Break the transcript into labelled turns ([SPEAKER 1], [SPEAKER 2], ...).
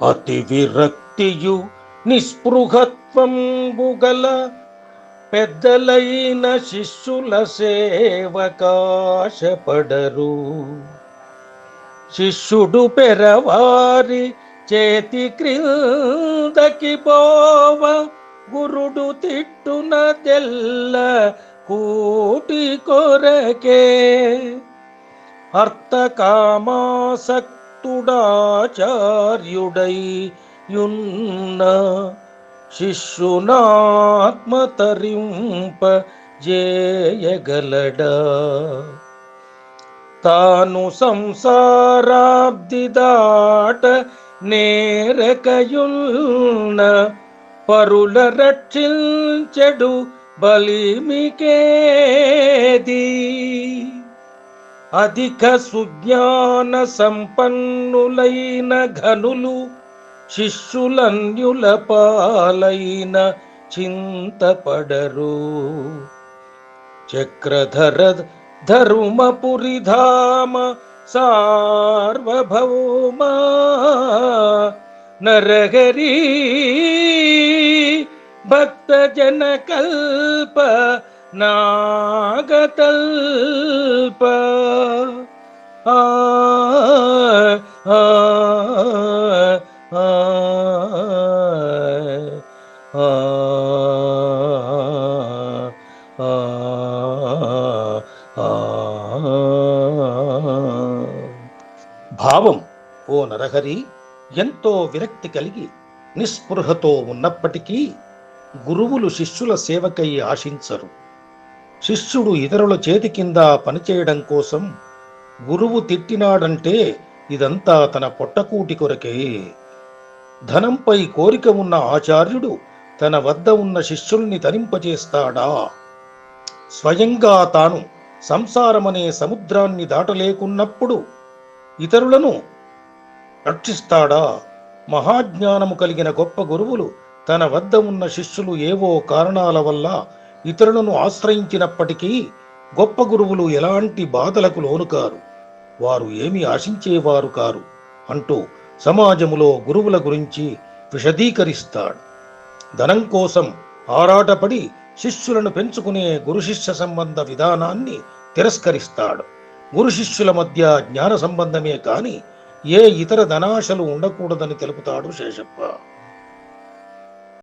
[SPEAKER 1] అతి విరక్తియు నిస్పృహత్వంబుగల పెద్దలైన శిష్యుల సేవకాశపడరు. శిష్యుడు పెరవారి చేతి క్రిందకి పోవ గురుడు తిట్టున తెల్ల కూటి కొరకే. అర్థకామాసక్తుడాచార్యుడై యున్న శిష్యునాత్మతరింప జేయగలడా. తాను సంసారాబ్ది దాట నేరకయున్న పరుల రక్షించెడు బలిమికేది. అధిక సుజ్ఞాన సంపన్నులైన ఘనులు శిష్యులన్యుల పాలైన చింతపడరు. చక్రధర ధర్మపురిధామ సార్వభౌమ నరహరి భక్తజన కల్ప నాగతల్ప. ఆ ఆ ఆ భావం: ఓ నరహరి, ఎంతో విరక్తి కలిగి నిస్పృహతో ఉన్నప్పటికీ గురువులు శిష్యుల సేవకై ఆశించరు. శిష్యుడు ఇతరుల చేతి కింద పనిచేయడం కోసం గురువు తిట్టినాడంటే ఇదంతా తన పొట్టకూటి కొరకే. ధనంపై కోరిక ఉన్న ఆచార్యుడు తన వద్ద ఉన్న శిష్యుల్ని తరింపజేస్తాడా? స్వయంగా తాను సంసారమనే సముద్రాన్ని దాటలేకున్నప్పుడు ఇతరులను రక్షిస్తాడా? మహాజ్ఞానము కలిగిన గొప్ప గురువులు తన వద్ద ఉన్న శిష్యులు ఏవో కారణాల వల్ల ఇతరులను ఆశ్రయించినప్పటికీ గొప్ప గురువులు ఎలాంటి బాధలకు లోనుకారు, వారు ఏమి ఆశించేవారు కారు అంటూ సమాజములో గురువుల గురించి విశదీకరిస్తాడు. ధనం కోసం ఆరాటపడి శిష్యులను పెంచుకునే గురు శిష్య సంబంధ విధానాన్ని తిరస్కరిస్తాడు. గురు శిష్యుల మధ్య జ్ఞాన సంబంధమే కాని ఏ ఇతర ధనాశలు ఉండకూడదని తెలుపుతాడు శేషప్ప.